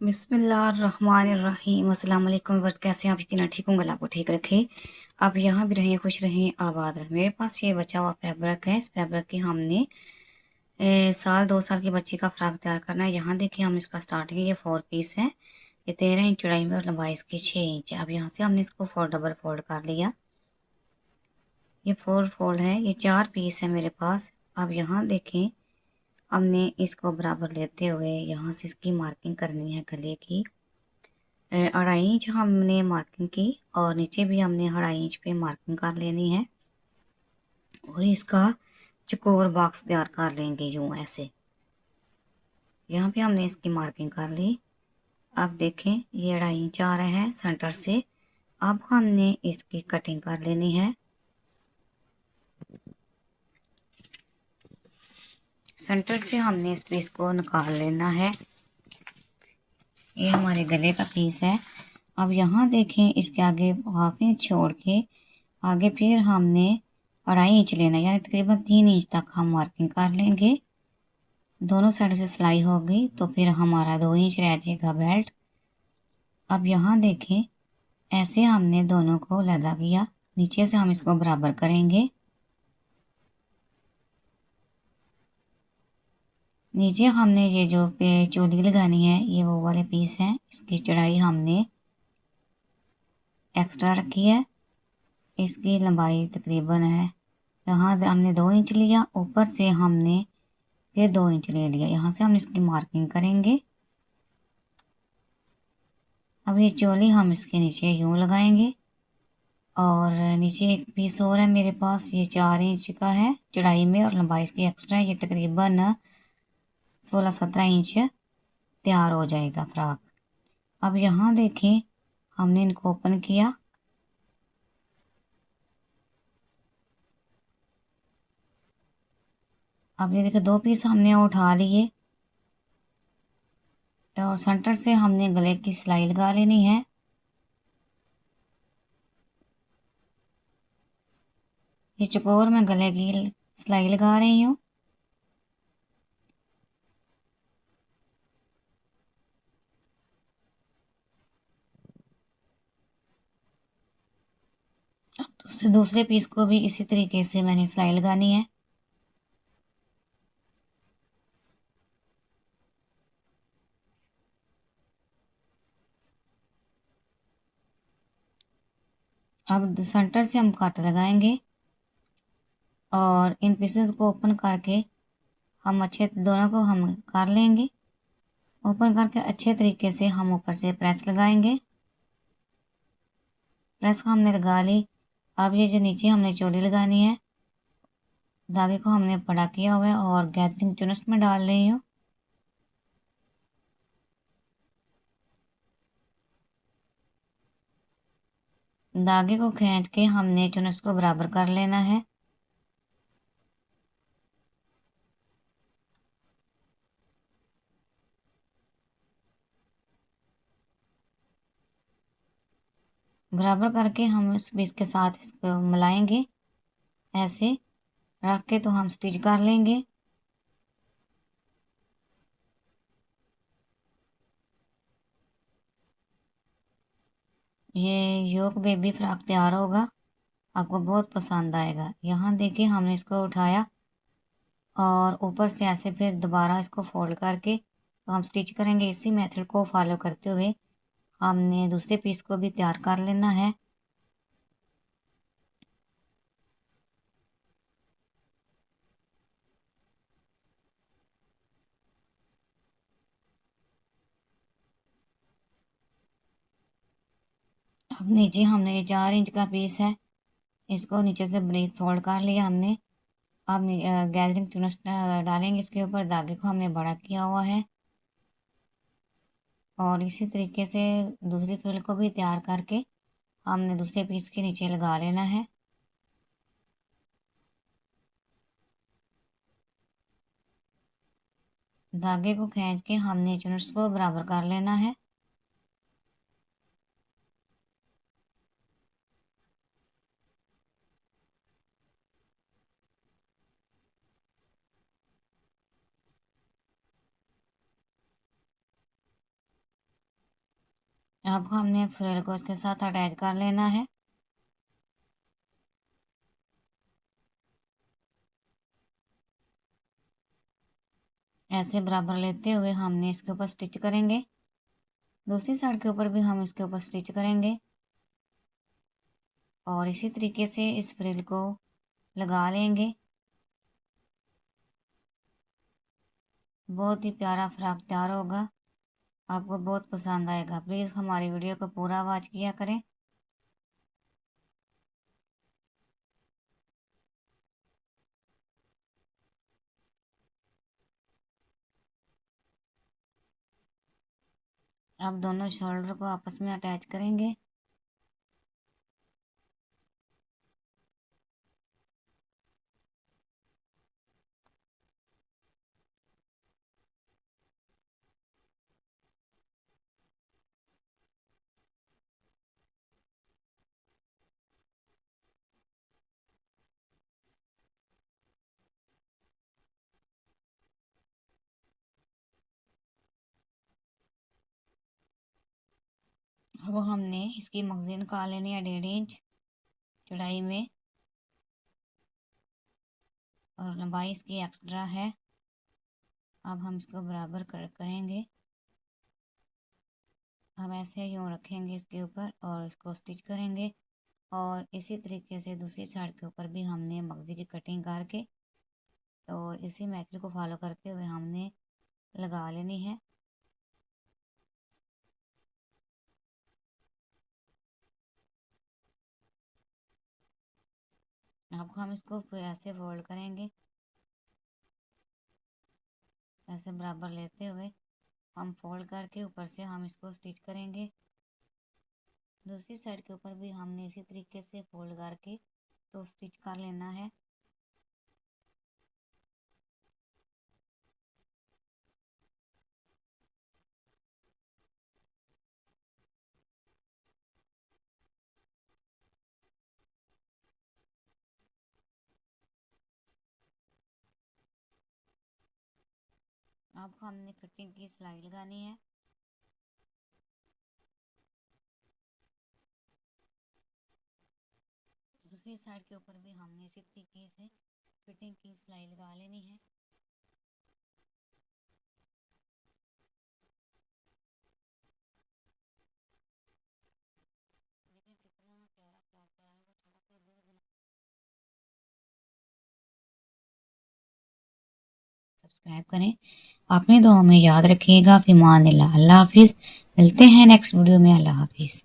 बिस्मिल्लाहिर्रहमानिर्रहीम अस्सलाम वालेकुम वर्द, कैसे हैं आप? यकीनन ठीक होंगे, अल्लाह आपको ठीक रखे। आप यहाँ भी रहें, खुश रहें, आबाद रहें। मेरे पास ये बचा हुआ फैब्रिक है। इस फैब्रिक की हमने साल 2 साल की बच्ची का फ्रॉक तैयार करना है। यहाँ देखिए हम इसका स्टार्टिंग ये 4 पीस है। ये 13 इंच चौड़ाई में और लंबाई इसकी 6 इंच है। अब यहाँ से हमने इसको डबल फोल्ड कर लिया। ये 4 फोल्ड है। ये 4 पीस है मेरे पास। अब यहाँ देखें, हमने इसको बराबर लेते हुए यहाँ से इसकी मार्किंग करनी है गले की। 2.5 इंच हमने मार्किंग की और नीचे भी हमने 2.5 इंच पे मार्किंग कर लेनी है और इसका चकोर बॉक्स तैयार कर लेंगे यूँ ऐसे। यहाँ पे हमने इसकी मार्किंग कर ली। अब देखें ये 2.5 इंच आ रहा है सेंटर से। अब हमने इसकी कटिंग कर लेनी है। सेंटर से हमने इस पीस को निकाल लेना है। ये हमारे गले का पीस है। अब यहाँ देखें इसके आगे हाफ इंच छोड़ के आगे फिर हमने 2.5 इंच लेना है, यानी तकरीबन 3 इंच तक हम मार्किंग कर लेंगे। दोनों साइडों से सिलाई हो गई तो फिर हमारा 2 इंच रह जाएगा बेल्ट। अब यहाँ देखें ऐसे हमने दोनों को लदा किया। नीचे से हम इसको बराबर करेंगे। नीचे हमने ये जो पे चोली लगानी है ये वो वाले पीस हैं। इसकी चौड़ाई हमने एक्स्ट्रा रखी है। इसकी लंबाई तकरीबन है, यहाँ हमने 2 इंच लिया, ऊपर से हमने फिर 2 इंच ले लिया। यहाँ से हम इसकी मार्किंग करेंगे। अब ये चोली हम इसके नीचे यूँ लगाएंगे और नीचे एक पीस और है मेरे पास। ये 4 इंच का है चौड़ाई में और लंबाई इसकी एक्स्ट्रा है। ये तकरीबन 16-17 इंच तैयार हो जाएगा फ्रॉक। अब यहाँ देखें हमने इनको ओपन किया। अब ये देखिए 2 पीस हमने उठा लिए और सेंटर से हमने गले की सिलाई लगा लेनी है। ये चकोर में गले की सिलाई लगा रही हूँ। अब दूसरे पीस को भी इसी तरीके से मैंने सिलाई लगानी है। अब सेंटर से हम कट लगाएंगे और इन पीसेस को ओपन करके हम अच्छे दोनों को हम कर लेंगे। ओपन करके अच्छे तरीके से हम ऊपर से प्रेस लगाएंगे। प्रेस को हमने लगा ली। अब ये जो नीचे हमने चोली लगानी है, धागे को हमने बड़ा किया हुआ है और गैदरिंग चुनस में डाल रही हूँ। धागे को खींच के हमने चुनस को बराबर कर लेना है। बराबर करके हम इस पीस के साथ इसको मिलाएंगे। ऐसे रख के तो हम स्टिच कर लेंगे। ये योक बेबी फ्रॉक तैयार होगा, आपको बहुत पसंद आएगा। यहाँ देखिए हमने इसको उठाया और ऊपर से ऐसे फिर दोबारा इसको फोल्ड करके तो हम स्टिच करेंगे। इसी मेथड को फॉलो करते हुए हमने दूसरे पीस को भी तैयार कर लेना है। अब नीचे हमने ये 4 इंच का पीस है, इसको नीचे से ब्रेक फोल्ड कर लिया हमने। अब गैदरिंग चुनस डालेंगे इसके ऊपर। धागे को हमने बड़ा किया हुआ है और इसी तरीके से दूसरी फ्रिल को भी तैयार करके हमने दूसरे पीस के नीचे लगा लेना है। धागे को खींच के हमने चुनस को बराबर कर लेना है। अब हमने फ्रिल को इसके साथ अटैच कर लेना है। ऐसे बराबर लेते हुए हमने इसके ऊपर स्टिच करेंगे। दूसरी साइड के ऊपर भी हम इसके ऊपर स्टिच करेंगे और इसी तरीके से इस फ्रिल को लगा लेंगे। बहुत ही प्यारा फ्रॉक तैयार होगा, आपको बहुत पसंद आएगा। प्लीज़ हमारी वीडियो को पूरा वॉच किया करें। अब दोनों शोल्डर को आपस में अटैच करेंगे। अब हमने इसकी मगज़ी निकाल लेनी है 1.5 इंच चौड़ाई में और लंबाई इसकी एक्स्ट्रा है। अब हम इसको बराबर करेंगे। हम ऐसे यूँ रखेंगे इसके ऊपर और इसको स्टिच करेंगे और इसी तरीके से दूसरी साइड के ऊपर भी हमने मगज़ी की कटिंग करके तो इसी मेथड को फॉलो करते हुए हमने लगा लेनी है। अब हम इसको फिर ऐसे फोल्ड करेंगे, ऐसे बराबर लेते हुए हम फोल्ड करके ऊपर से हम इसको स्टिच करेंगे। दूसरी साइड के ऊपर भी हमने इसी तरीके से फोल्ड करके तो स्टिच कर लेना है। अब हमने फिटिंग की सिलाई लगानी है। दूसरी साइड के ऊपर भी हमने इसी तरीके से फिटिंग की सिलाई लगा लेनी है। देखिए कितना प्यारा फ्रॉक तैयार है, थोड़ा सा दूर बना। सब्सक्राइब करें, अपनी दुआ में याद रखिएगा। फिमान अल्लाह हाफिज़। मिलते हैं नेक्स्ट वीडियो में। अल्लाह हाफिज़।